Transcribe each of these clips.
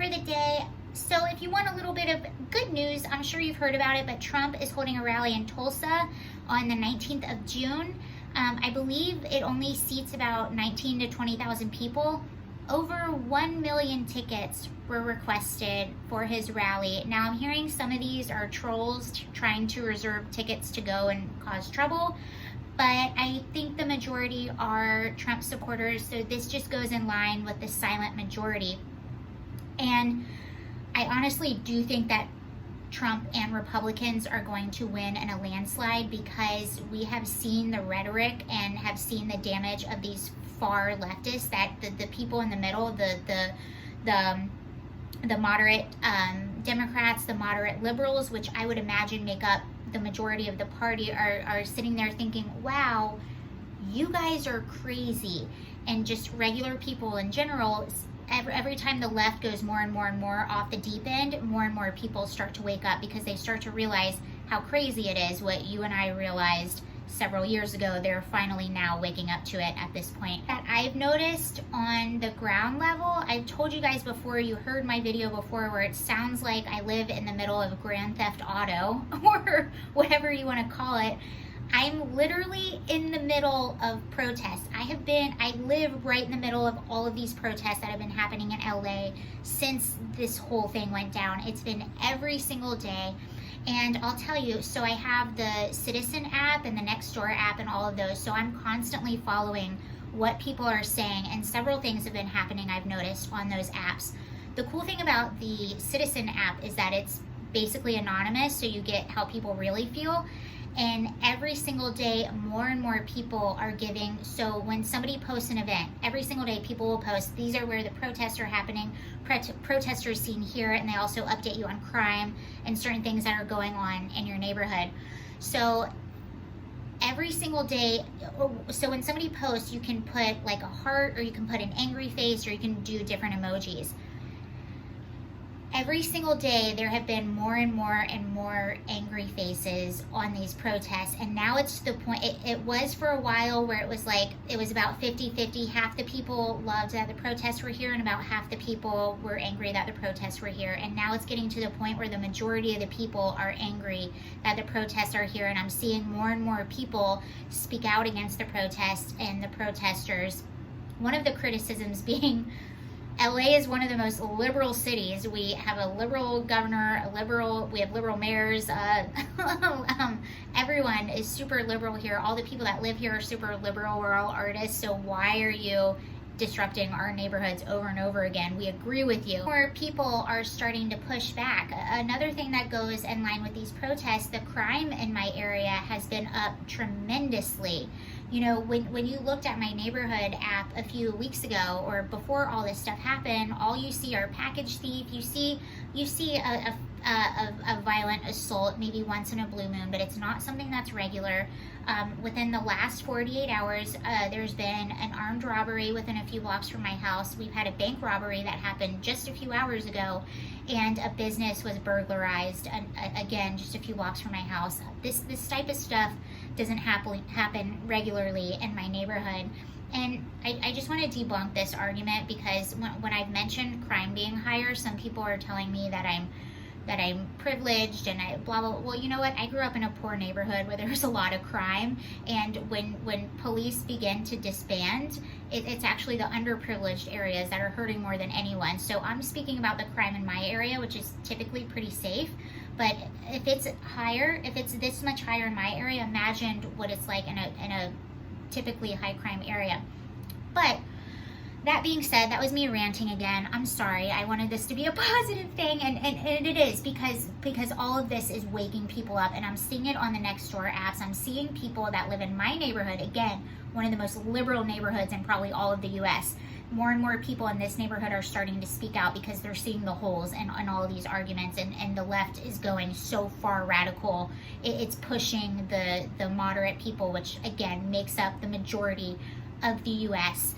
for the day. So if you want a little bit of good news, I'm sure you've heard about it, but Trump is holding a rally in Tulsa on the 19th of June. I believe it only seats about 19 to 20,000 people. Over 1 million tickets were requested for his rally. Now I'm hearing some of these are trolls trying to reserve tickets to go and cause trouble, but I think the majority are Trump supporters, so this just goes in line with the silent majority. And I honestly do think that Trump and Republicans are going to win in a landslide, because we have seen the rhetoric and have seen the damage of these far leftists, that the people in the middle, the moderate Democrats, the moderate liberals, which I would imagine make up the majority of the party, are sitting there thinking, wow, you guys are crazy. And just regular people in general, every time the left goes more and more and more off the deep end, more and more people start to wake up, because they start to realize how crazy it is. What you and I realized several years ago, they're finally now waking up to it at this point. That I've noticed on the ground level, I've told you guys before, you heard my video before where it sounds like I live in the middle of Grand Theft Auto or whatever you want to call it. I'm literally in the middle of protests. I live right in the middle of all of these protests that have been happening in LA since this whole thing went down. It's been every single day. And I'll tell you, so I have the Citizen app and the Nextdoor app and all of those. So I'm constantly following what people are saying, and several things have been happening I've noticed on those apps. The cool thing about the Citizen app is that it's basically anonymous, so you get how people really feel. And every single day, more and more people are giving. So when somebody posts an event, every single day people will post, these are where the protests are happening, protesters seen here, and they also update you on crime and certain things that are going on in your neighborhood. So every single day, so when somebody posts, you can put like a heart, or you can put an angry face, or you can do different emojis. Every single day, there have been more and more and more angry faces on these protests. And now it's to the point, it was for a while where it was like, it was about 50-50. Half the people loved that the protests were here, and about half the people were angry that the protests were here. And now it's getting to the point where the majority of the people are angry that the protests are here. And I'm seeing more and more people speak out against the protests and the protesters. One of the criticisms being, LA is one of the most liberal cities. We have a liberal governor, we have liberal mayors. Everyone is super liberal here. All the people that live here are super liberal. We're all artists. So why are you disrupting our neighborhoods over and over again? We agree with you. More people are starting to push back. Another thing that goes in line with these protests, the crime in my area has been up tremendously. You know, when you looked at my neighborhood app a few weeks ago, or before all this stuff happened, all you see are package thief. You see a violent assault maybe once in a blue moon, but it's not something that's regular. Within the last 48 hours, there's been an armed robbery within a few blocks from my house. We've had a bank robbery that happened just a few hours ago, and a business was burglarized, again, just a few blocks from my house. This type of stuff doesn't happen regularly in my neighborhood. And I just want to debunk this argument, because when I've mentioned crime being higher, some people are telling me that I'm privileged and I blah blah. Well, you know what? I grew up in a poor neighborhood where there's a lot of crime, and when police begin to disband, it's actually the underprivileged areas that are hurting more than anyone. So I'm speaking about the crime in my area, which is typically pretty safe. But if it's higher, if it's this much higher in my area, imagine what it's like in a typically high crime area. But that being said, that was me ranting again. I'm sorry. I wanted this to be a positive thing, and it is, because all of this is waking people up, and I'm seeing it on the Nextdoor apps. I'm seeing people that live in my neighborhood, again, one of the most liberal neighborhoods in probably all of the U.S. More and more people in this neighborhood are starting to speak out, because they're seeing the holes in all of these arguments, and the left is going so far radical. It's pushing the moderate people, which again makes up the majority of the U.S.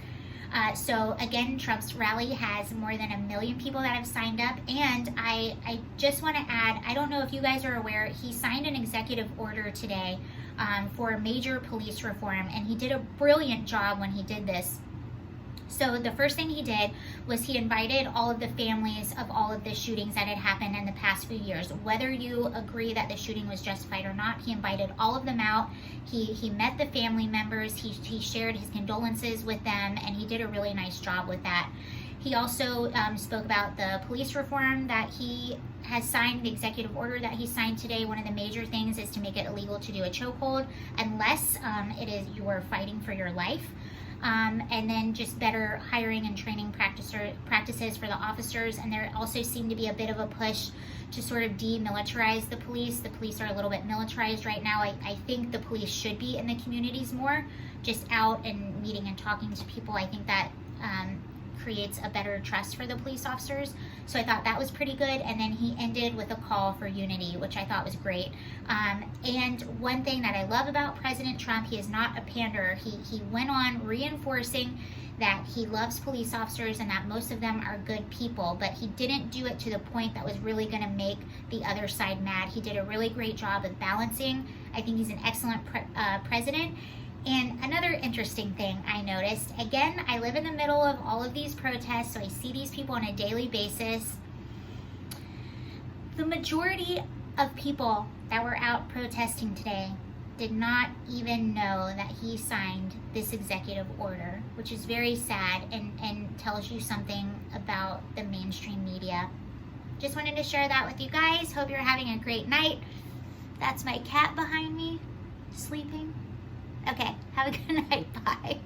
So again, Trump's rally has more than 1 million people that have signed up. And I just want to add, I don't know if you guys are aware, he signed an executive order today for major police reform, and he did a brilliant job when he did this. So the first thing he did was he invited all of the families of all of the shootings that had happened in the past few years. Whether you agree that the shooting was justified or not, he invited all of them out. He met the family members, he shared his condolences with them, and he did a really nice job with that. He also spoke about the police reform that he has signed, the executive order that he signed today. One of the major things is to make it illegal to do a chokehold unless it is you are fighting for your life. And then just better hiring and training practices for the officers. And there also seemed to be a bit of a push to sort of demilitarize the police. The police are a little bit militarized right now. I think the police should be in the communities more, just out and meeting and talking to people. I think that creates a better trust for the police officers. So I thought that was pretty good. And then he ended with a call for unity, which I thought was great. And one thing that I love about President Trump, he is not a panderer. He went on reinforcing that he loves police officers and that most of them are good people, but he didn't do it to the point that was really going to make the other side mad. He did a really great job of balancing. I think he's an excellent president. And another interesting thing I noticed, again, I live in the middle of all of these protests, so I see these people on a daily basis. The majority of people that were out protesting today did not even know that he signed this executive order, which is very sad and tells you something about the mainstream media. Just wanted to share that with you guys. Hope you're having a great night. That's my cat behind me, sleeping. Okay, have a good night. Bye.